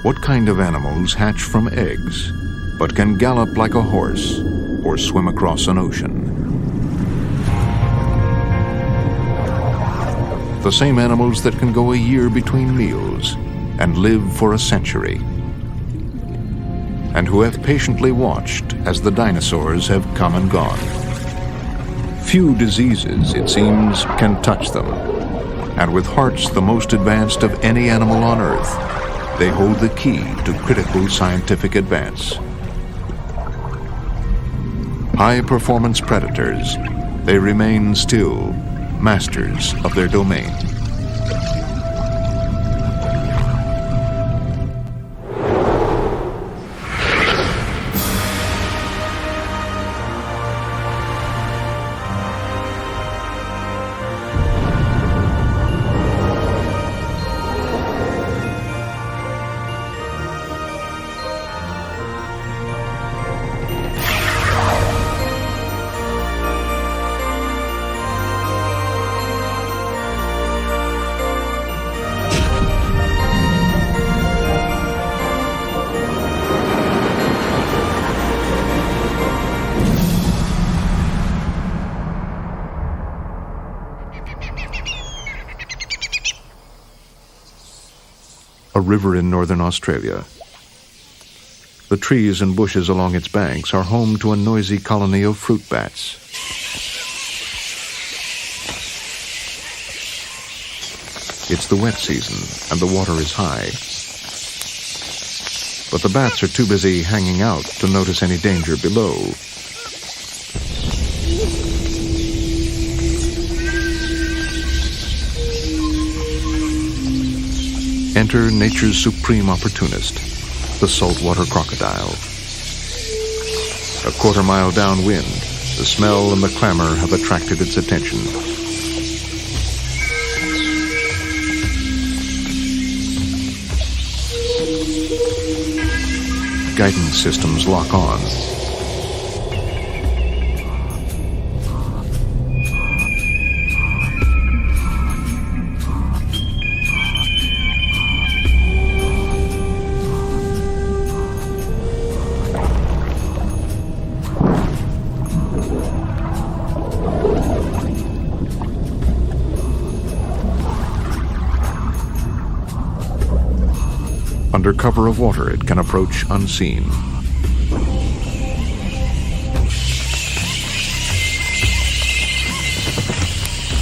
What kind of animals hatch from eggs, but can gallop like a horse or swim across an ocean? The same animals that can go a year between meals and live for a century, and who have patiently watched as the dinosaurs have come and gone. Few diseases, it seems, can touch them, and with hearts the most advanced of any animal on Earth, they hold the key to critical scientific advance. High-performance predators, they remain still masters of their domain. A river in northern Australia. The trees and bushes along its banks are home to a noisy colony of fruit bats. It's the wet season and the water is high. But the bats are too busy hanging out to notice any danger below. Enter nature's supreme opportunist, the saltwater crocodile. A quarter-mile downwind, the smell and the clamor have attracted its attention. Guidance systems lock on. Under cover of water, it can approach unseen.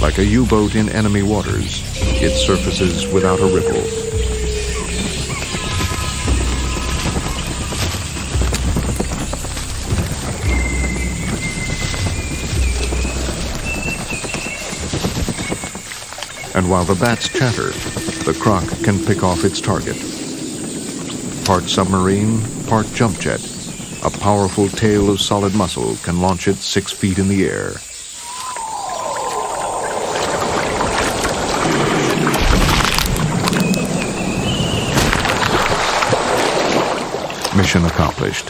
Like a U-boat in enemy waters, it surfaces without a ripple. And while the bats chatter, the croc can pick off its target. Part submarine, part jump jet, a powerful tail of solid muscle can launch it 6 feet in the air. Mission accomplished.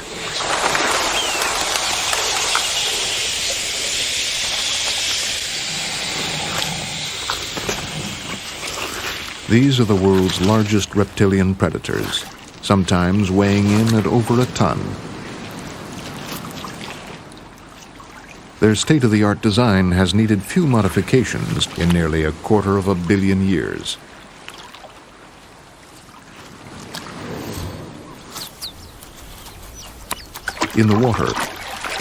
These are the world's largest reptilian predators, sometimes weighing in at over a ton. Their state-of-the-art design has needed few modifications in nearly 250 million years. In the water,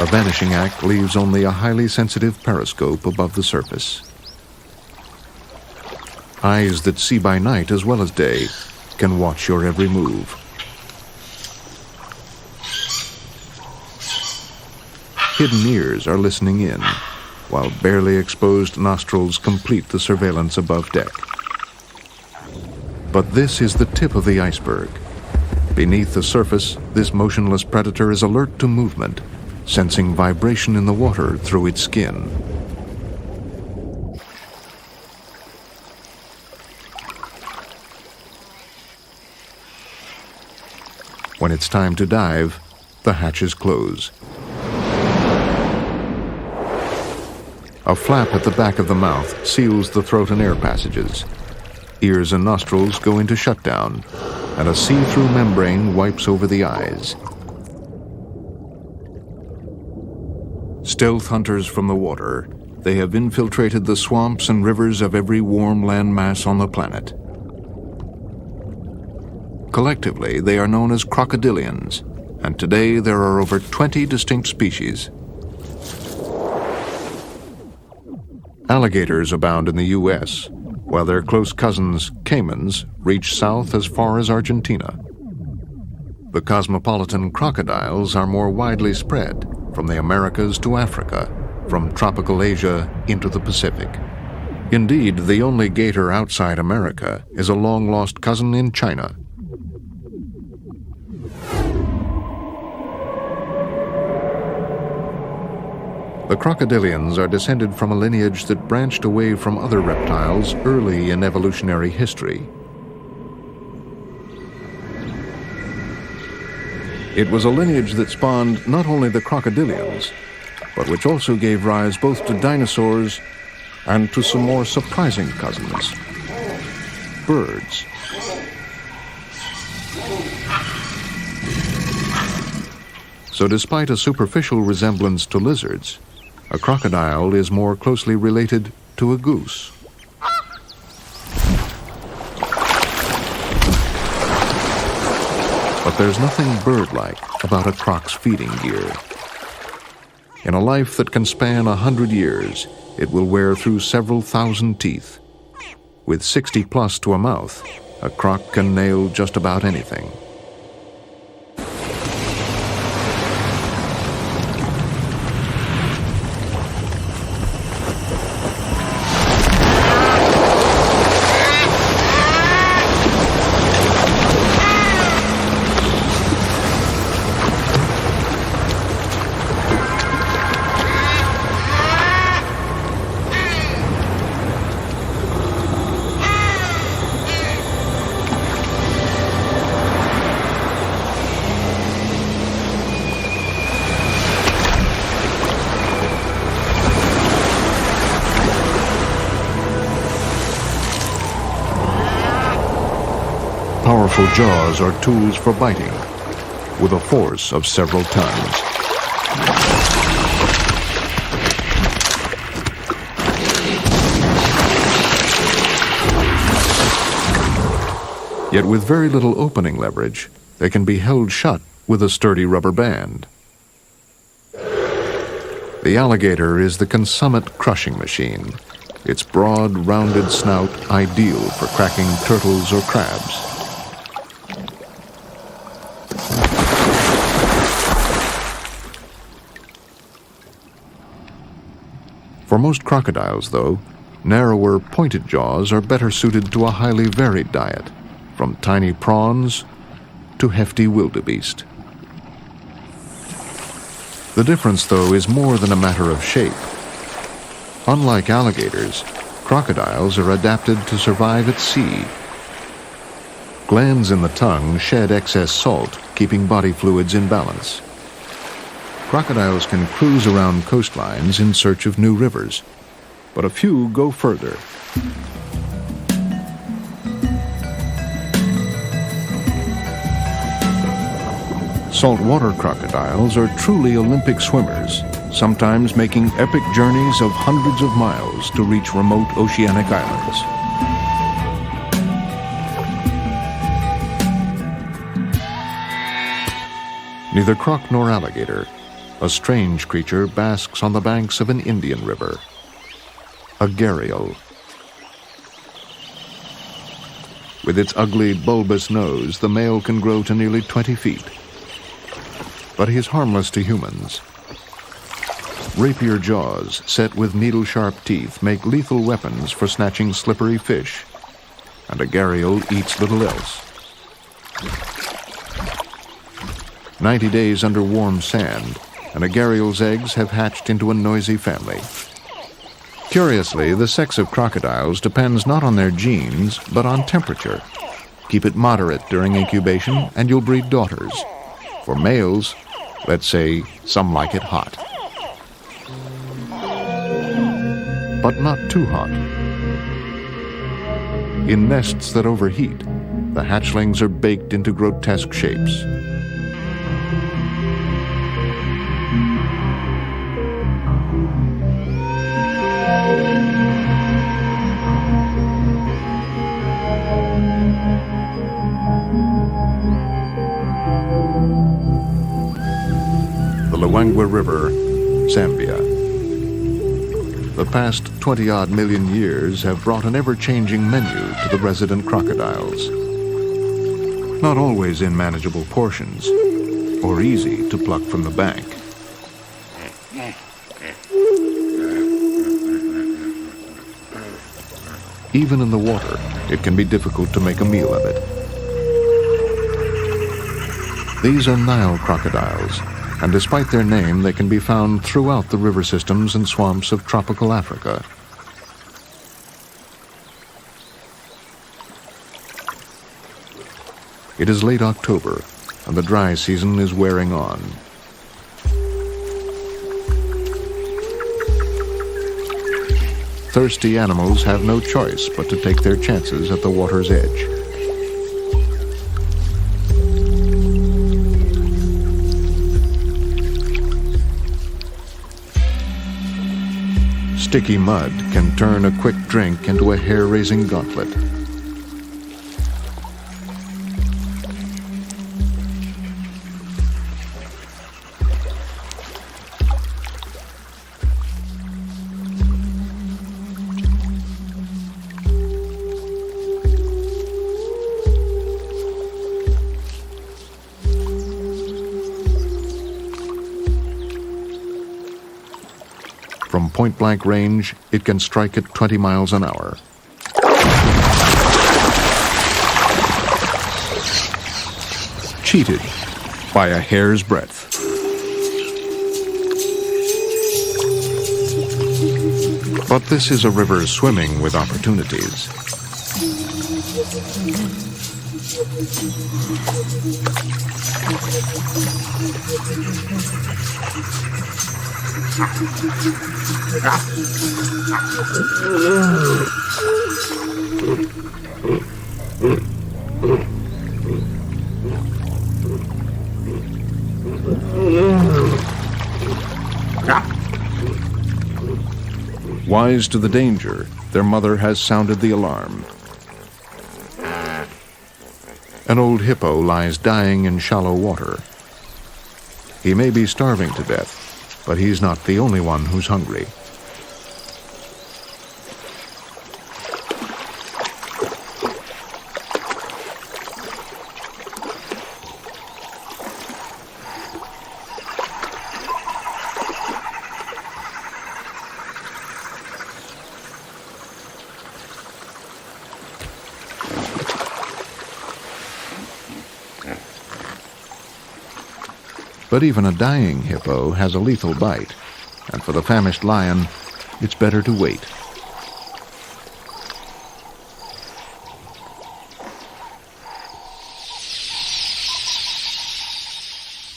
a vanishing act leaves only a highly sensitive periscope above the surface. Eyes that see by night as well as day can watch your every move. Hidden ears are listening in, while barely exposed nostrils complete the surveillance above deck. But this is the tip of the iceberg. Beneath the surface, this motionless predator is alert to movement, sensing vibration in the water through its skin. When it's time to dive, the hatches close. A flap at the back of the mouth seals the throat and air passages. Ears and nostrils go into shutdown, and a see-through membrane wipes over the eyes. Stealth hunters from the water, they have infiltrated the swamps and rivers of every warm land mass on the planet. Collectively, they are known as crocodilians, and today there are over 20 distinct species. Alligators abound in the U.S., while their close cousins, caimans, reach south as far as Argentina. The cosmopolitan crocodiles are more widely spread, from the Americas to Africa, from tropical Asia into the Pacific. Indeed, the only gator outside America is a long-lost cousin in China. The crocodilians are descended from a lineage that branched away from other reptiles early in evolutionary history. It was a lineage that spawned not only the crocodilians, but which also gave rise both to dinosaurs and to some more surprising cousins, birds. So despite a superficial resemblance to lizards, a crocodile is more closely related to a goose. But there's nothing bird-like about a croc's feeding gear. In a life that can span 100 years, it will wear through several thousand teeth. With 60 plus to a mouth, a croc can nail just about anything. Powerful jaws are tools for biting, with a force of several tons. Yet with very little opening leverage, they can be held shut with a sturdy rubber band. The alligator is the consummate crushing machine, its broad, rounded snout ideal for cracking turtles or crabs. For most crocodiles, though, narrower, pointed jaws are better suited to a highly varied diet, from tiny prawns to hefty wildebeest. The difference, though, is more than a matter of shape. Unlike alligators, crocodiles are adapted to survive at sea. Glands in the tongue shed excess salt, keeping body fluids in balance. Crocodiles can cruise around coastlines in search of new rivers, but a few go further. Saltwater crocodiles are truly Olympic swimmers, sometimes making epic journeys of hundreds of miles to reach remote oceanic islands. Neither croc nor alligator, a strange creature basks on the banks of an Indian river, a gharial. With its ugly, bulbous nose, the male can grow to nearly 20 feet. But he is harmless to humans. Rapier jaws, set with needle-sharp teeth, make lethal weapons for snatching slippery fish, and a gharial eats little else. 90 days under warm sand, and a gharial's eggs have hatched into a noisy family. Curiously, the sex of crocodiles depends not on their genes, but on temperature. Keep it moderate during incubation, and you'll breed daughters. For males, let's say some like it hot. But not too hot. In nests that overheat, the hatchlings are baked into grotesque shapes. The Luangwa River, Zambia. The past 20-odd million years have brought an ever-changing menu to the resident crocodiles. Not always in manageable portions, or easy to pluck from the bank. Even in the water, it can be difficult to make a meal of it. These are Nile crocodiles, and despite their name, they can be found throughout the river systems and swamps of tropical Africa. It is late October, and the dry season is wearing on. Thirsty animals have no choice but to take their chances at the water's edge. Sticky mud can turn a quick drink into a hair-raising gauntlet. From point-blank range, it can strike at 20 miles an hour. Cheated by a hair's breadth. But this is a river swimming with opportunities. Wise to the danger, their mother has sounded the alarm. An old hippo lies dying in shallow water. He may be starving to death, but he's not the only one who's hungry. But even a dying hippo has a lethal bite, and for the famished lion, it's better to wait.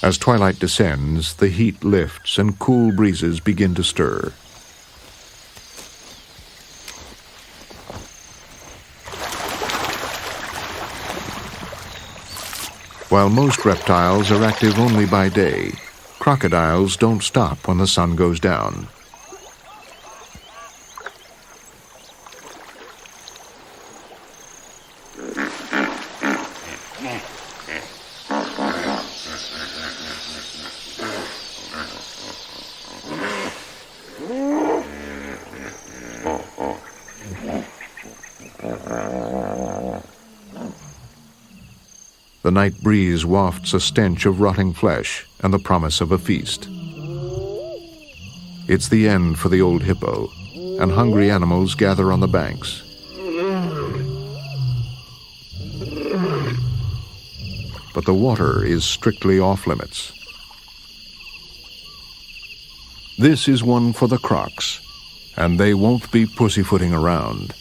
As twilight descends, the heat lifts and cool breezes begin to stir. While most reptiles are active only by day, crocodiles don't stop when the sun goes down. The night breeze wafts a stench of rotting flesh and the promise of a feast. It's the end for the old hippo, and hungry animals gather on the banks. But the water is strictly off limits. This is one for the crocs, and they won't be pussyfooting around.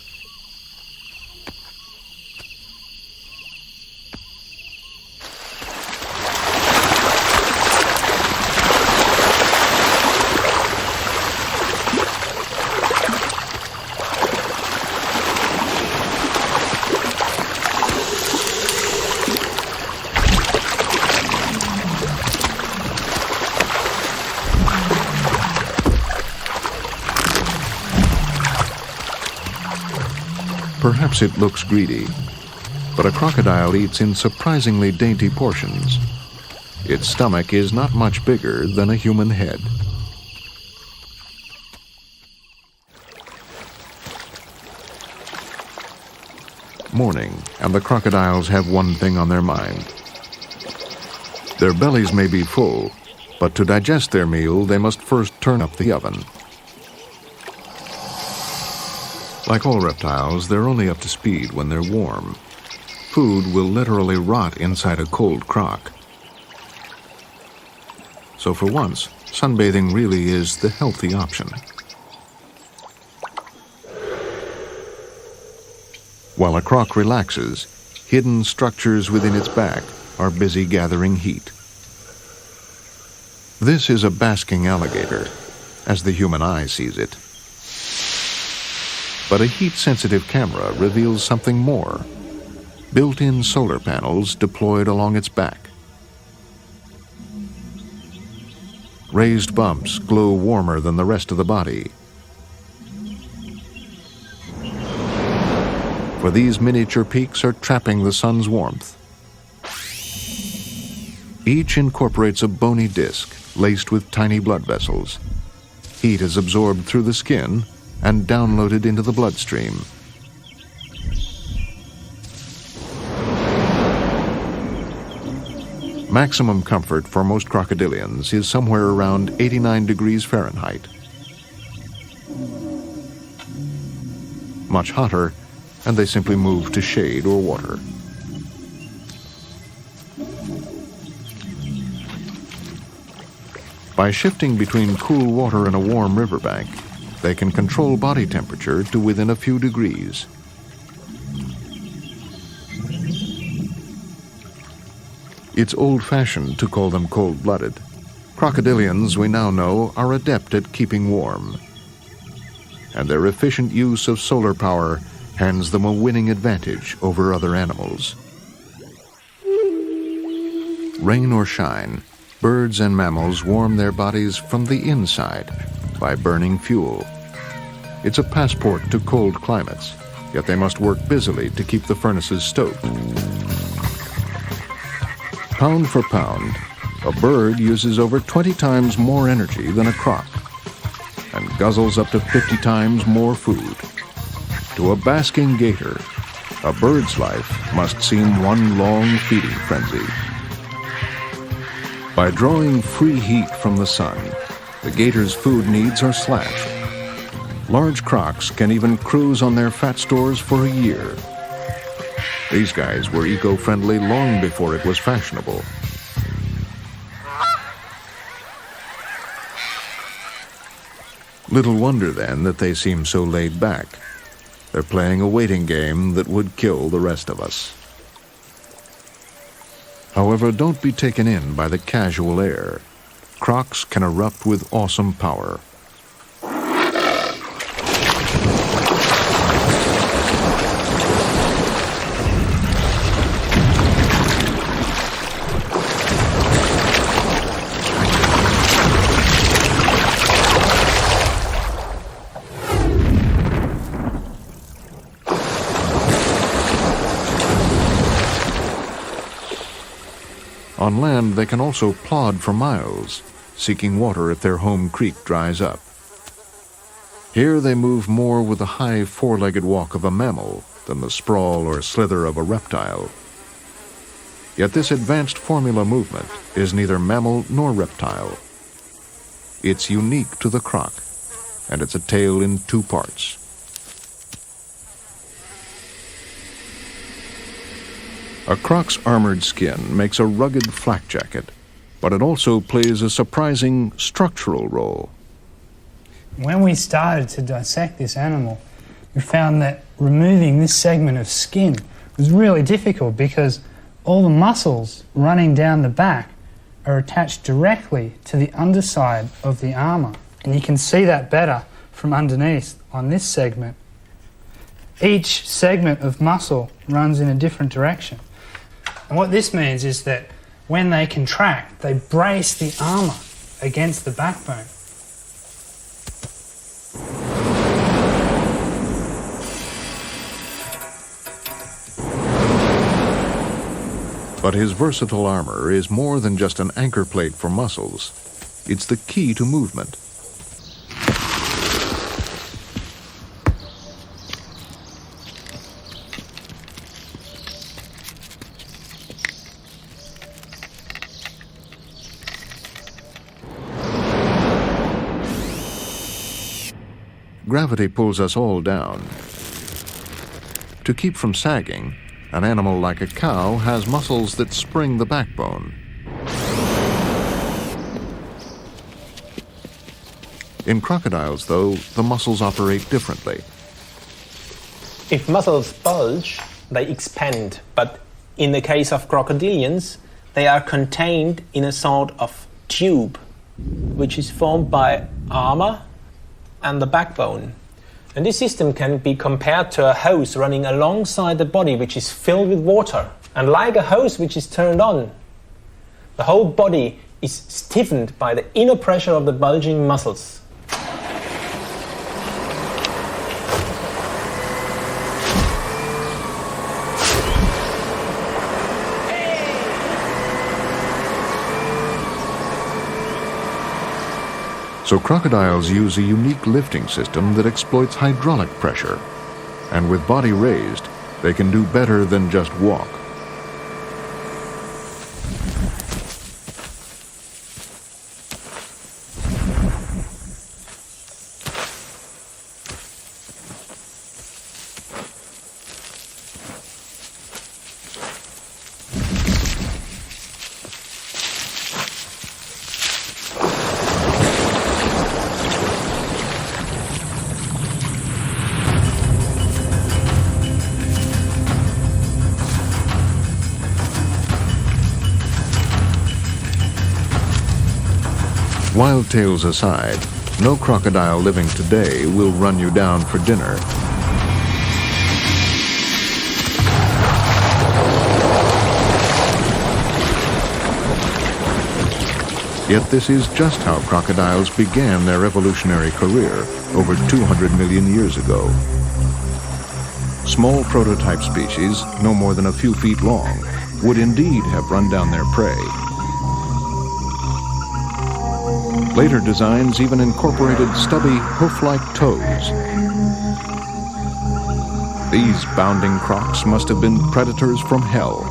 Perhaps it looks greedy, but a crocodile eats in surprisingly dainty portions. Its stomach is not much bigger than a human head. Morning, and the crocodiles have one thing on their mind. Their bellies may be full, but to digest their meal, they must first turn up the oven. Like all reptiles, they're only up to speed when they're warm. Food will literally rot inside a cold croc. So for once, sunbathing really is the healthy option. While a croc relaxes, hidden structures within its back are busy gathering heat. This is a basking alligator, as the human eye sees it. But a heat-sensitive camera reveals something more. Built-in solar panels deployed along its back. Raised bumps glow warmer than the rest of the body. For these miniature peaks are trapping the sun's warmth. Each incorporates a bony disc laced with tiny blood vessels. Heat is absorbed through the skin and downloaded into the bloodstream. Maximum comfort for most crocodilians is somewhere around 89 degrees Fahrenheit. Much hotter, and they simply move to shade or water. By shifting between cool water and a warm riverbank, they can control body temperature to within a few degrees. It's old-fashioned to call them cold-blooded. Crocodilians, we now know, are adept at keeping warm. And their efficient use of solar power hands them a winning advantage over other animals. Rain or shine, birds and mammals warm their bodies from the inside by burning fuel. It's a passport to cold climates, yet they must work busily to keep the furnaces stoked. Pound for pound, a bird uses over 20 times more energy than a croc and guzzles up to 50 times more food. To a basking gator, a bird's life must seem one long feeding frenzy. By drawing free heat from the sun, the gator's food needs are slashed. Large crocs can even cruise on their fat stores for a year. These guys were eco-friendly long before it was fashionable. Little wonder, then, that they seem so laid back. They're playing a waiting game that would kill the rest of us. However, don't be taken in by the casual air. Crocs can erupt with awesome power. On land, they can also plod for miles, seeking water if their home creek dries up. Here they move more with the high four-legged walk of a mammal than the sprawl or slither of a reptile. Yet this advanced formula movement is neither mammal nor reptile. It's unique to the croc, and it's a tale in two parts. A croc's armored skin makes a rugged flak jacket, but it also plays a surprising structural role. When we started to dissect this animal, we found that removing this segment of skin was really difficult because all the muscles running down the back are attached directly to the underside of the armour. And you can see that better from underneath on this segment. Each segment of muscle runs in a different direction. And what this means is that when they contract, they brace the armour against the backbone. But his versatile armor is more than just an anchor plate for muscles. It's the key to movement. Gravity pulls us all down. To keep from sagging, an animal like a cow has muscles that spring the backbone. In crocodiles, though, the muscles operate differently. If muscles bulge, they expand, but in the case of crocodilians, they are contained in a sort of tube, which is formed by armor and the backbone. And this system can be compared to a hose running alongside the body, which is filled with water. And like a hose which is turned on, the whole body is stiffened by the inner pressure of the bulging muscles. So crocodiles use a unique lifting system that exploits hydraulic pressure. And with body raised, they can do better than just walk. Wild tales aside, no crocodile living today will run you down for dinner. Yet this is just how crocodiles began their evolutionary career over 200 million years ago. Small prototype species, no more than a few feet long, would indeed have run down their prey. Later designs even incorporated stubby, hoof-like toes. These bounding crocs must have been predators from hell.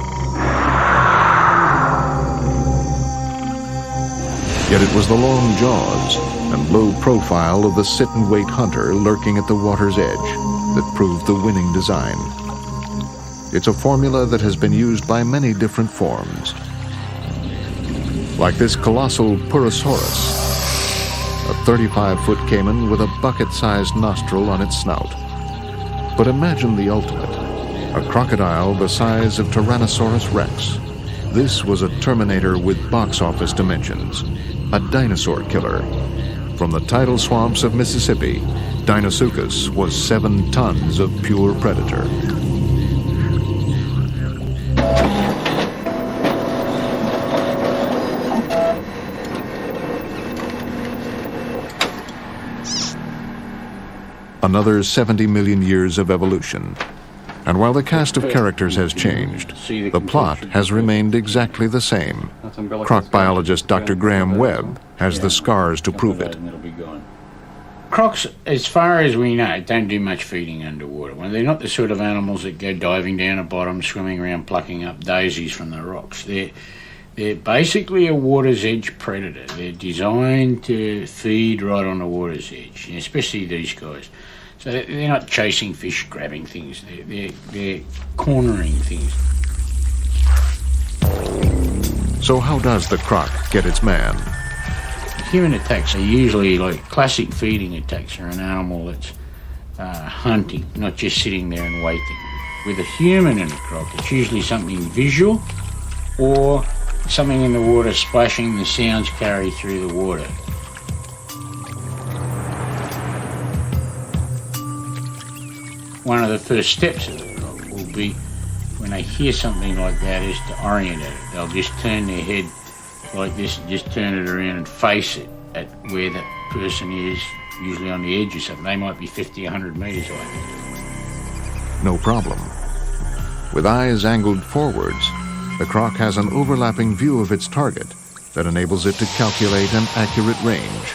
Yet it was the long jaws and low profile of the sit-and-wait hunter lurking at the water's edge that proved the winning design. It's a formula that has been used by many different forms. Like this colossal Purosaurus, a 35-foot caiman with a bucket-sized nostril on its snout. But imagine the ultimate, a crocodile the size of Tyrannosaurus Rex. This was a Terminator with box office dimensions, a dinosaur killer. From the tidal swamps of Mississippi, Deinosuchus was 7 tons of pure predator. Another 70 million years of evolution. And while the cast of characters has changed, the plot has remained exactly the same. Croc biologist Dr. Graham Webb has the scars to prove it. Crocs, as far as we know, don't do much feeding underwater. Well, they're not the sort of animals that go diving down the bottom, swimming around plucking up daisies from the rocks. They're basically a water's edge predator. They're designed to feed right on the water's edge, especially these guys. So they're not chasing fish, grabbing things. They're cornering things. So how does the croc get its man? Human attacks are usually like classic feeding attacks are an animal that's hunting, not just sitting there and waiting. With a human and a croc, it's usually something visual or something in the water splashing, the sounds carry through the water. One of the first steps of the croc will be, when they hear something like that, is to orient at it. They'll just turn their head like this and just turn it around and face it at where that person is, usually on the edge or something. They might be 50, 100 metres away. No problem. With eyes angled forwards, The croc has an overlapping view of its target that enables it to calculate an accurate range.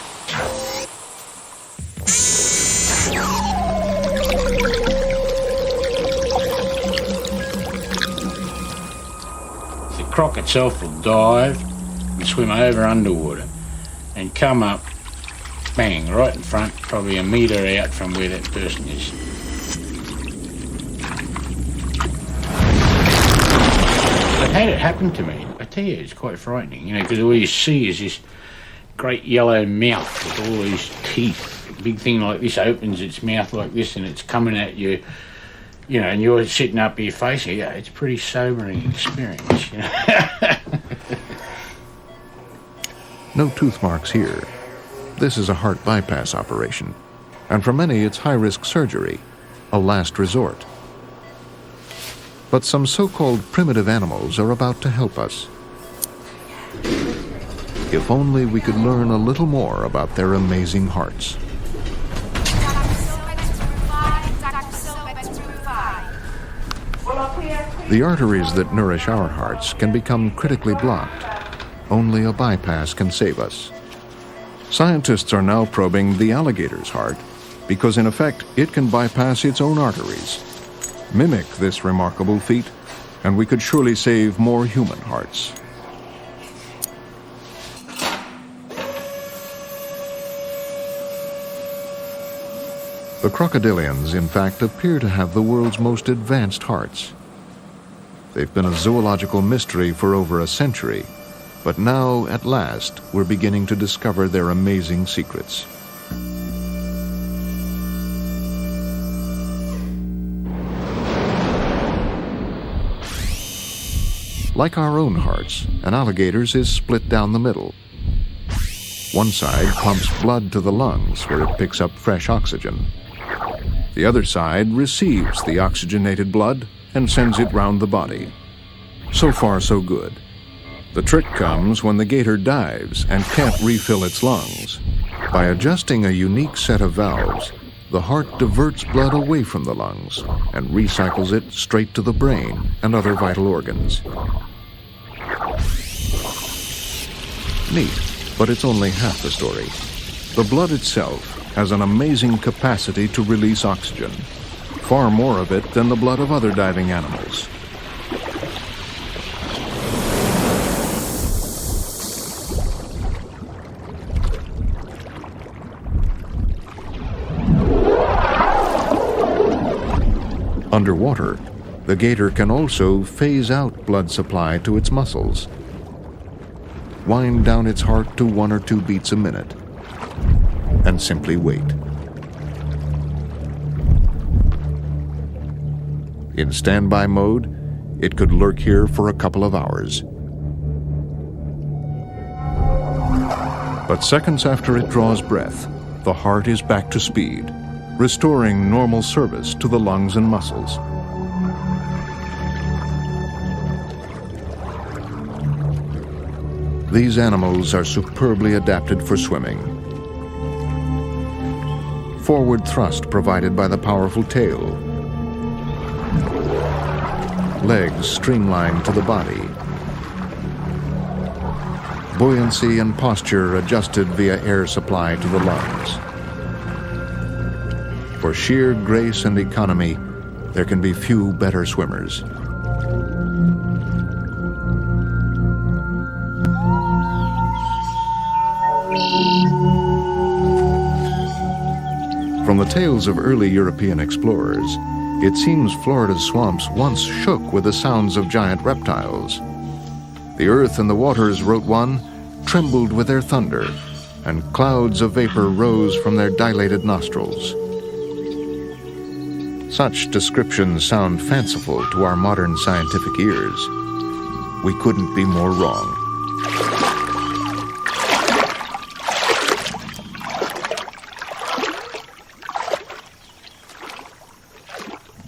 The croc itself will dive and swim over underwater and come up, bang, right in front, probably a metre out from where that person is. I've had it happen to me. I tell you, it's quite frightening, you know, because all you see is this great yellow mouth with all these teeth. A big thing like this opens its mouth like this and it's coming at you, you know, and you're sitting up here facing it. Yeah, it's a pretty sobering experience, you know. No tooth marks here. This is a heart bypass operation, and for many it's high-risk surgery, a last resort. But some so-called primitive animals are about to help us. If only we could learn a little more about their amazing hearts. The arteries that nourish our hearts can become critically blocked. Only a bypass can save us. Scientists are now probing the alligator's heart because, in effect, it can bypass its own arteries. Mimic this remarkable feat, and we could surely save more human hearts. The crocodilians, in fact, appear to have the world's most advanced hearts. They've been a zoological mystery for over a century, but now, at last, we're beginning to discover their amazing secrets. Like our own hearts, an alligator's is split down the middle. One side pumps blood to the lungs where it picks up fresh oxygen. The other side receives the oxygenated blood and sends it round the body. So far, so good. The trick comes when the gator dives and can't refill its lungs. By adjusting a unique set of valves, the heart diverts blood away from the lungs and recycles it straight to the brain and other vital organs. Neat, but it's only half the story. The blood itself has an amazing capacity to release oxygen, far more of it than the blood of other diving animals. Underwater, the gator can also phase out blood supply to its muscles, wind down its heart to 1 or 2 beats a minute, and simply wait. In standby mode, it could lurk here for a couple of hours. But seconds after it draws breath, the heart is back to speed, restoring normal service to the lungs and muscles. These animals are superbly adapted for swimming. Forward thrust provided by the powerful tail. Legs streamlined to the body. Buoyancy and posture adjusted via air supply to the lungs. For sheer grace and economy, there can be few better swimmers. From the tales of early European explorers, it seems Florida's swamps once shook with the sounds of giant reptiles. The earth and the waters, wrote one, trembled with their thunder, and clouds of vapor rose from their dilated nostrils. Such descriptions sound fanciful to our modern scientific ears. We couldn't be more wrong.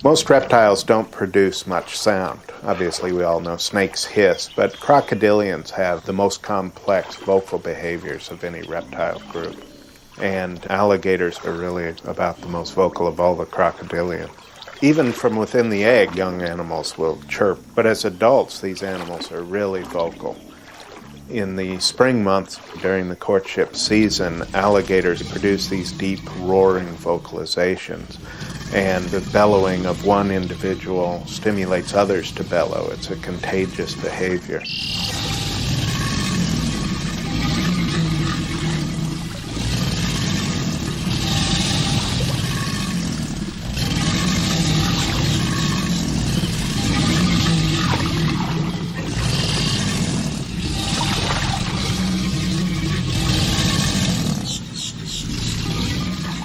Most reptiles don't produce much sound. Obviously, we all know snakes hiss, but crocodilians have the most complex vocal behaviors of any reptile group. And alligators are really about the most vocal of all the crocodilians. Even from within the egg, young animals will chirp. But as adults, these animals are really vocal. In the spring months, during the courtship season, alligators produce these deep, roaring vocalizations. And the bellowing of one individual stimulates others to bellow. It's a contagious behavior.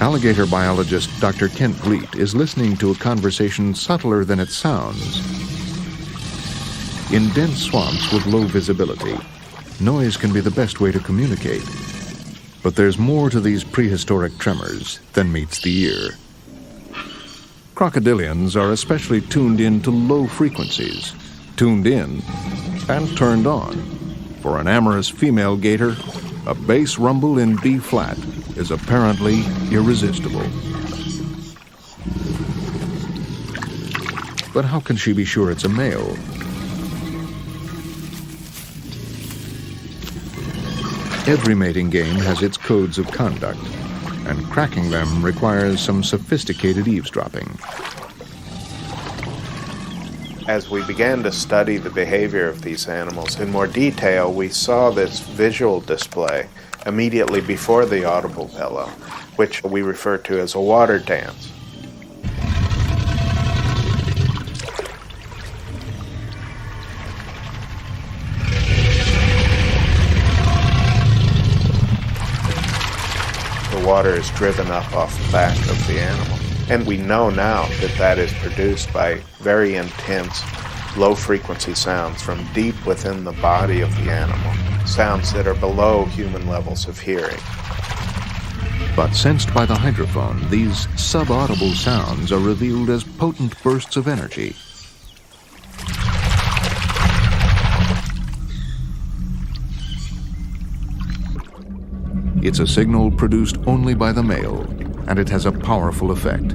Alligator biologist Dr. Kent Gleat is listening to a conversation subtler than it sounds. In dense swamps with low visibility, noise can be the best way to communicate. But there's more to these prehistoric tremors than meets the ear. Crocodilians are especially tuned in to low frequencies, tuned in and turned on. For an amorous female gator, a bass rumble in B-flat is apparently irresistible. But how can she be sure it's a male? Every mating game has its codes of conduct, and cracking them requires some sophisticated eavesdropping. As we began to study the behavior of these animals in more detail, we saw this visual display immediately before the audible bellow, which we refer to as a water dance. The water is driven up off the back of the animal. And we know now that that is produced by very intense, low-frequency sounds from deep within the body of the animal, sounds that are below human levels of hearing. But sensed by the hydrophone, these subaudible sounds are revealed as potent bursts of energy. It's a signal produced only by the male, and it has a powerful effect.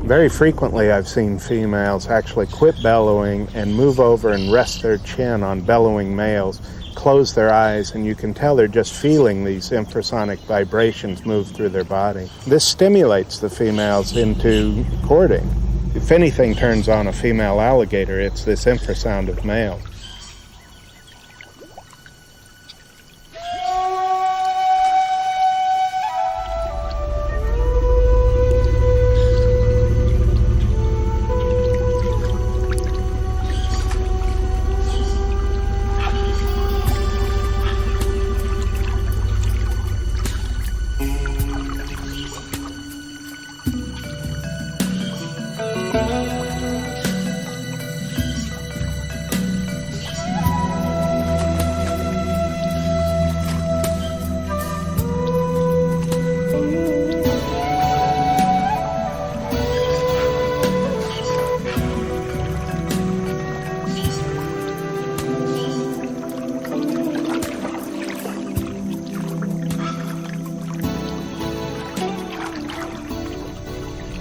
Very frequently I've seen females actually quit bellowing and move over and rest their chin on bellowing males, close their eyes, and you can tell they're just feeling these infrasonic vibrations move through their body. This stimulates the females into courting. If anything turns on a female alligator, it's this infrasound of males.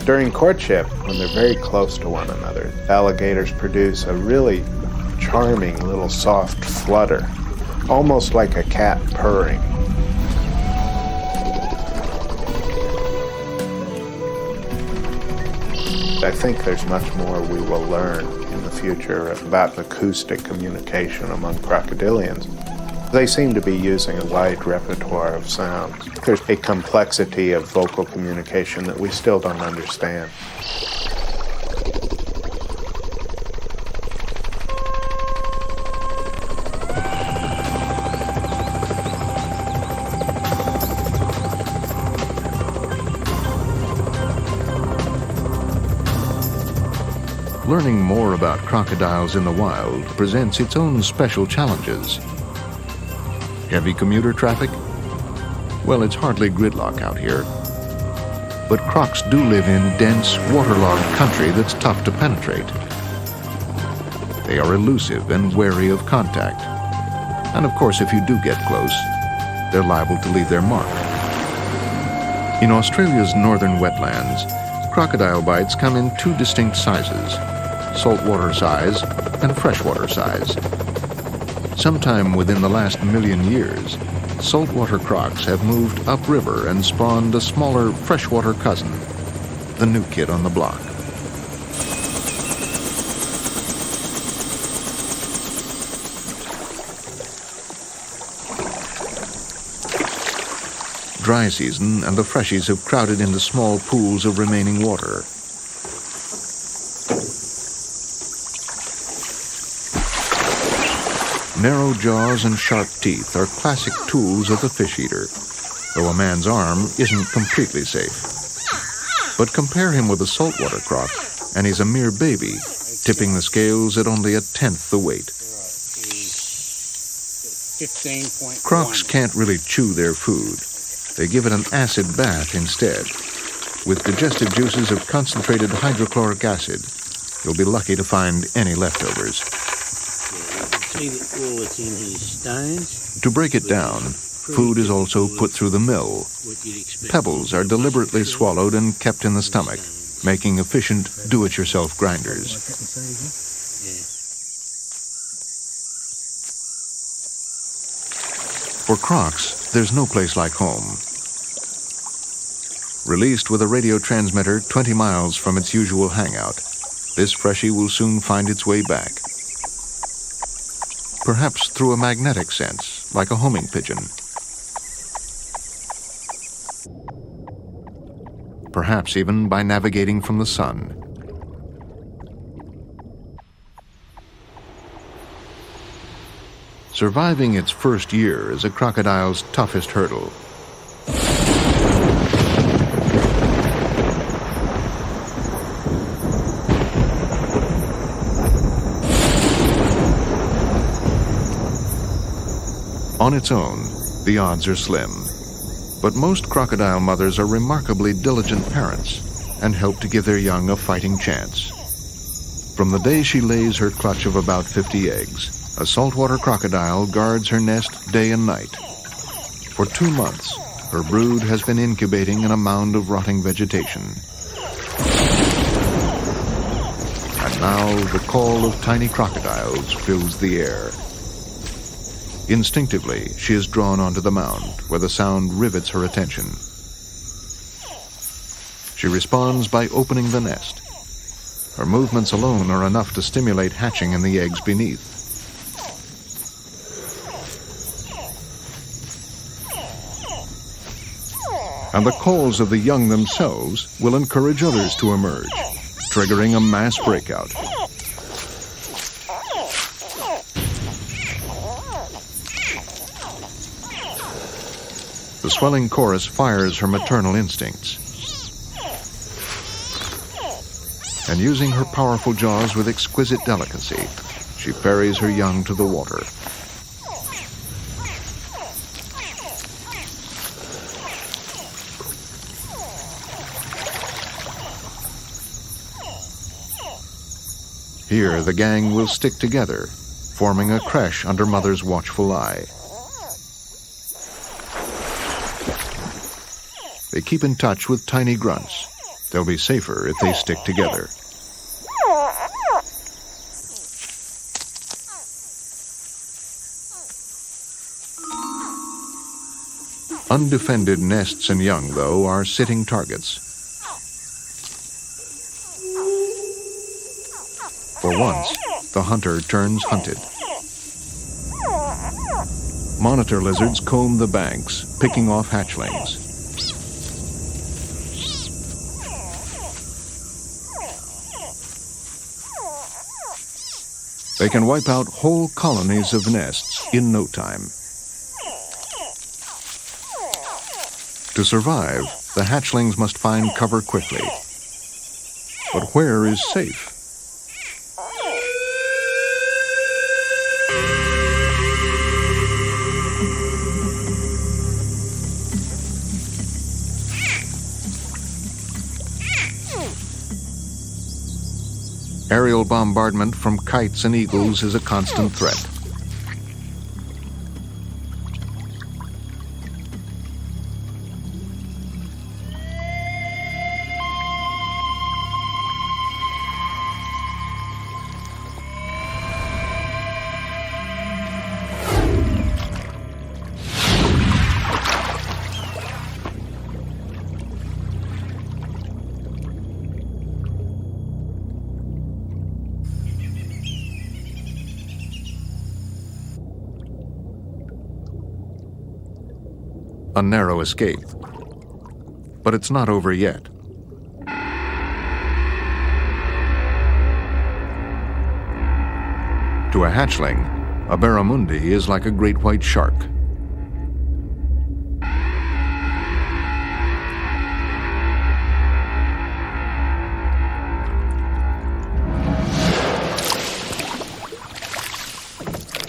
During courtship, when they're very close to one another, alligators produce a really charming little soft flutter, almost like a cat purring. I think there's much more we will learn in the future about acoustic communication among crocodilians. They seem to be using a wide repertoire of sounds. There's a complexity of vocal communication that we still don't understand. Learning more about crocodiles in the wild presents its own special challenges. Heavy commuter traffic? Well, it's hardly gridlock out here. But crocs do live in dense, waterlogged country that's tough to penetrate. They are elusive and wary of contact. And of course, if you do get close, they're liable to leave their mark. In Australia's northern wetlands, crocodile bites come in two distinct sizes, saltwater size and freshwater size. Sometime within the last million years, saltwater crocs have moved upriver and spawned a smaller freshwater cousin, the new kid on the block. Dry season and the freshies have crowded into small pools of remaining water. Narrow jaws and sharp teeth are classic tools of the fish eater, though a man's arm isn't completely safe. But compare him with a saltwater croc, and he's a mere baby, tipping the scales at only 1/10 the weight. 15.1. Crocs can't really chew their food. They give it an acid bath instead. With digestive juices of concentrated hydrochloric acid, you'll be lucky to find any leftovers. See all that's in his stones. To break it down, food is also put through the mill. Pebbles are deliberately swallowed and kept in the stomach, making efficient do-it-yourself grinders. For crocs, there's no place like home. Released with a radio transmitter 20 miles from its usual hangout, this freshie will soon find its way back. Perhaps through a magnetic sense, like a homing pigeon. Perhaps even by navigating from the sun. Surviving its first year is a crocodile's toughest hurdle. On its own, the odds are slim. But most crocodile mothers are remarkably diligent parents and help to give their young a fighting chance. From the day she lays her clutch of about 50 eggs, a saltwater crocodile guards her nest day and night. For 2 months, her brood has been incubating in a mound of rotting vegetation. And now the call of tiny crocodiles fills the air. Instinctively, she is drawn onto the mound, where the sound rivets her attention. She responds by opening the nest. Her movements alone are enough to stimulate hatching in the eggs beneath. And the calls of the young themselves will encourage others to emerge, triggering a mass breakout. The swelling chorus fires her maternal instincts. And using her powerful jaws with exquisite delicacy, she ferries her young to the water. Here, the gang will stick together, forming a creche under Mother's watchful eye. They keep in touch with tiny grunts. They'll be safer if they stick together. Undefended nests and young, though, are sitting targets. For once, the hunter turns hunted. Monitor lizards comb the banks, picking off hatchlings. They can wipe out whole colonies of nests in no time. To survive, the hatchlings must find cover quickly. But where is safe? Aerial bombardment from kites and eagles is a constant threat. a narrow escape. But it's not over yet. To a hatchling, a barramundi is like a great white shark.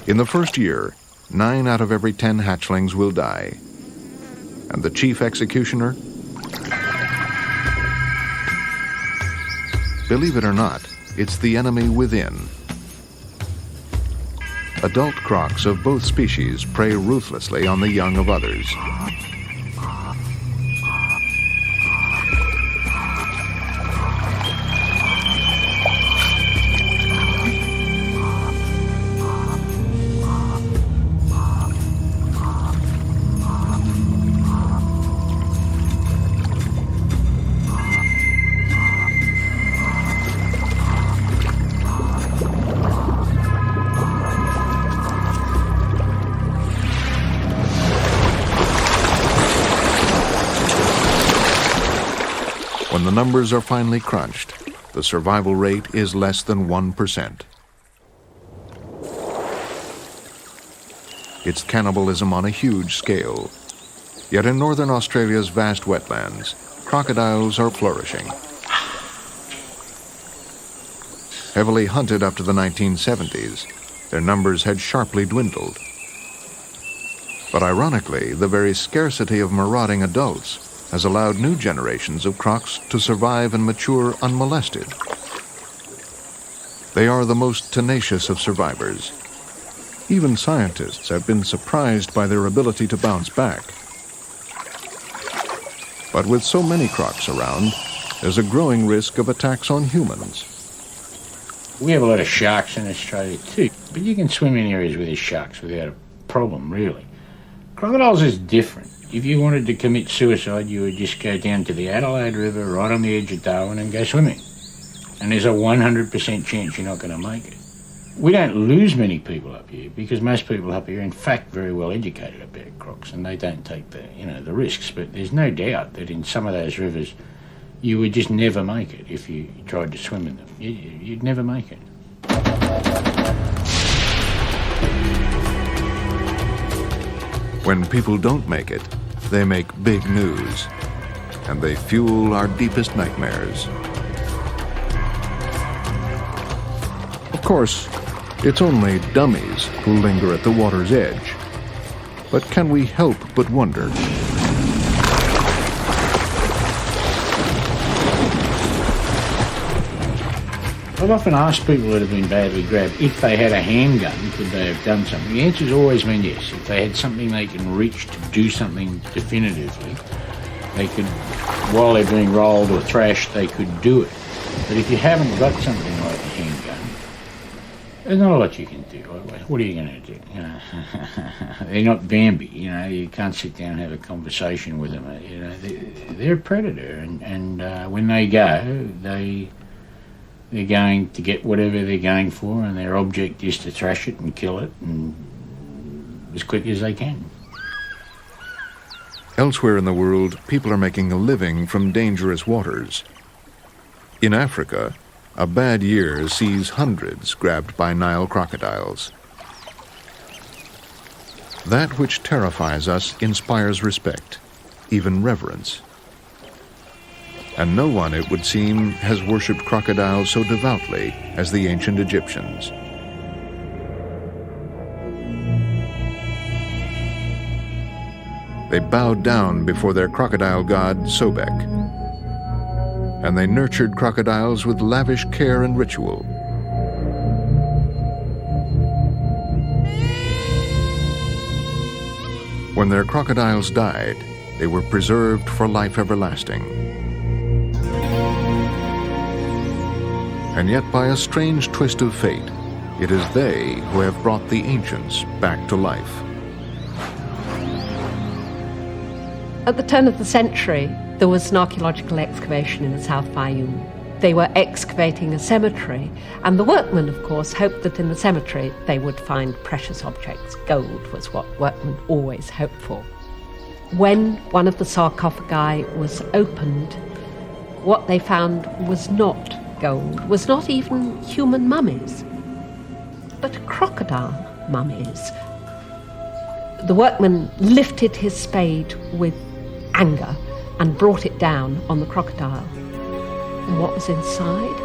In the first year, 9 out of every 10 hatchlings will die. And the chief executioner? Believe it or not, it's the enemy within. Adult crocs of both species prey ruthlessly on the young of others. When the numbers are finally crunched, the survival rate is less than 1%. It's cannibalism on a huge scale. Yet in northern Australia's vast wetlands, crocodiles are flourishing. Heavily hunted up to the 1970s, their numbers had sharply dwindled. But ironically, the very scarcity of marauding adults has allowed new generations of crocs to survive and mature unmolested. They are the most tenacious of survivors. Even scientists have been surprised by their ability to bounce back. But with so many crocs around, there's a growing risk of attacks on humans. We have a lot of sharks in Australia too, but you can swim in areas where there's sharks without a problem, really. Crocodiles is different. If you wanted to commit suicide, you would just go down to the Adelaide River right on the edge of Darwin and go swimming. And there's a 100% chance you're not going to make it. We don't lose many people up here because most people up here are in fact very well educated about crocs and they don't take the risks. But there's no doubt that in some of those rivers you would just never make it if you tried to swim in them. You'd never make it. When people don't make it, they make big news, and they fuel our deepest nightmares. Of course, it's only dummies who linger at the water's edge. But can we help but wonder? I've often asked people that have been badly grabbed if they had a handgun, could they have done something? The answer's always been yes. If they had something they can reach to do something definitively, they could, while they're being rolled or thrashed, they could do it. But if you haven't got something like a handgun, there's not a lot you can do. What are you going to do? They're not Bambi, you can't sit down and have a conversation with them. They're a predator, and when they go, they're going to get whatever they're going for, and their object is to thrash it and kill it and as quick as they can. Elsewhere in the world, people are making a living from dangerous waters. In Africa, a bad year sees hundreds grabbed by Nile crocodiles. That which terrifies us inspires respect, even reverence. And no one, it would seem, has worshipped crocodiles so devoutly as the ancient Egyptians. They bowed down before their crocodile god Sobek, and they nurtured crocodiles with lavish care and ritual. When their crocodiles died, they were preserved for life everlasting. And yet, by a strange twist of fate, it is they who have brought the ancients back to life. At the turn of the century, there was an archaeological excavation in the South Fayum. They were excavating a cemetery, and the workmen, of course, hoped that in the cemetery they would find precious objects. Gold was what workmen always hoped for. When one of the sarcophagi was opened, what they found was not gold, was not even human mummies, but crocodile mummies. The workman lifted his spade with anger and brought it down on the crocodile. And what was inside?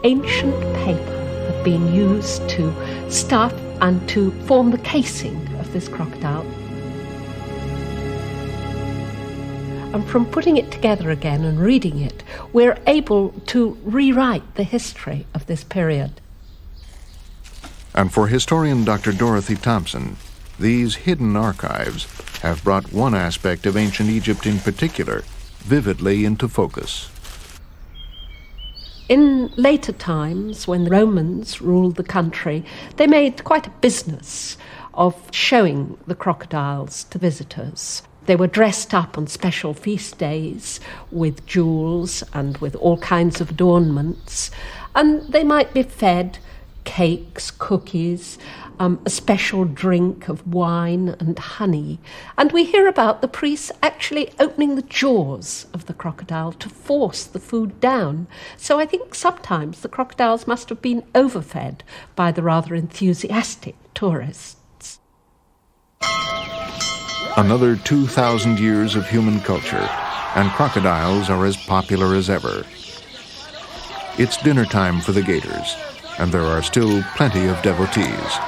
Ancient paper had been used to stuff and to form the casing of this crocodile. And from putting it together again and reading it, we're able to rewrite the history of this period. And for historian Dr. Dorothy Thompson, these hidden archives have brought one aspect of ancient Egypt in particular vividly into focus. In later times, when the Romans ruled the country, they made quite a business of showing the crocodiles to visitors. They were dressed up on special feast days with jewels and with all kinds of adornments, and they might be fed cakes, cookies, a special drink of wine and honey. And we hear about the priests actually opening the jaws of the crocodile to force the food down. So I think sometimes the crocodiles must have been overfed by the rather enthusiastic tourists. Another 2,000 years of human culture, and crocodiles are as popular as ever. It's dinner time for the gators, and there are still plenty of devotees.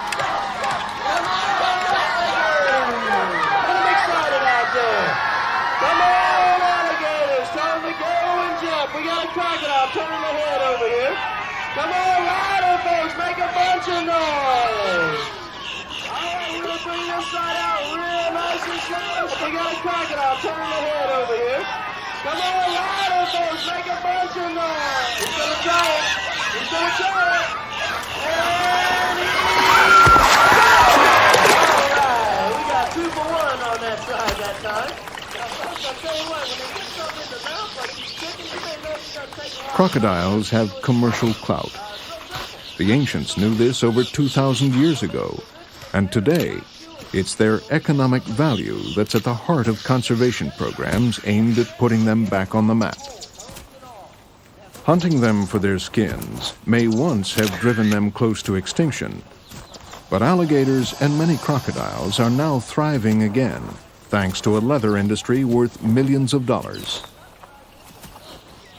Crocodiles have commercial clout. The ancients knew this over 2,000 years ago, and today it's their economic value that's at the heart of conservation programs aimed at putting them back on the map. Hunting them for their skins may once have driven them close to extinction, but alligators and many crocodiles are now thriving again, thanks to a leather industry worth millions of dollars.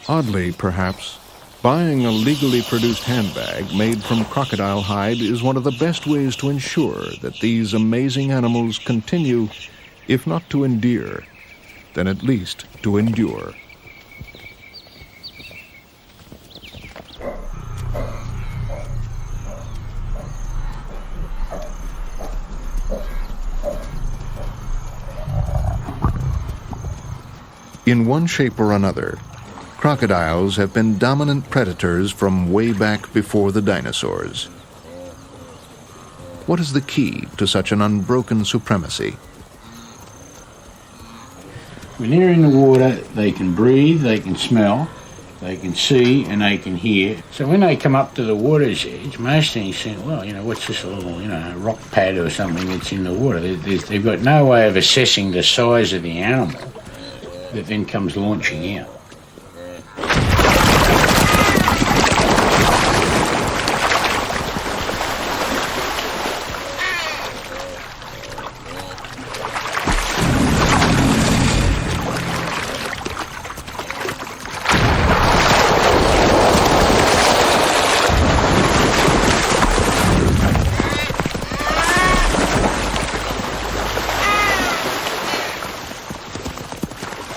Oddly, perhaps, buying a legally produced handbag made from crocodile hide is one of the best ways to ensure that these amazing animals continue, if not to endear, then at least to endure. In one shape or another, crocodiles have been dominant predators from way back before the dinosaurs. What is the key to such an unbroken supremacy? When they're in the water, they can breathe, they can smell, they can see, and they can hear. So when they come up to the water's edge, most things think, well, what's this little, rock pad or something that's in the water? They've got no way of assessing the size of the animal that then comes launching out.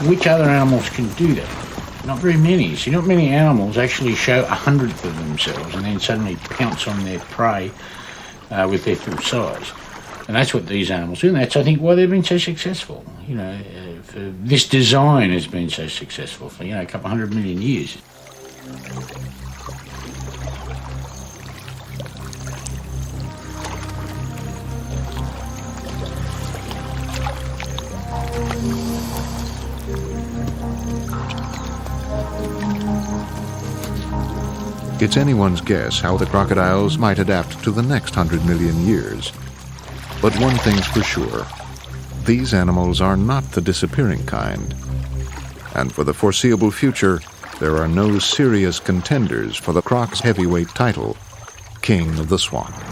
Which other animals can do that? Not very many. See, not many animals actually show 100th of themselves and then suddenly pounce on their prey with their full size. And that's what these animals do, and that's, I think, why they've been so successful. This design has been so successful for, a couple 100 million years. It's anyone's guess how the crocodiles might adapt to the next 100 million years. But one thing's for sure, these animals are not the disappearing kind. And for the foreseeable future, there are no serious contenders for the Croc's heavyweight title, King of the Swamp.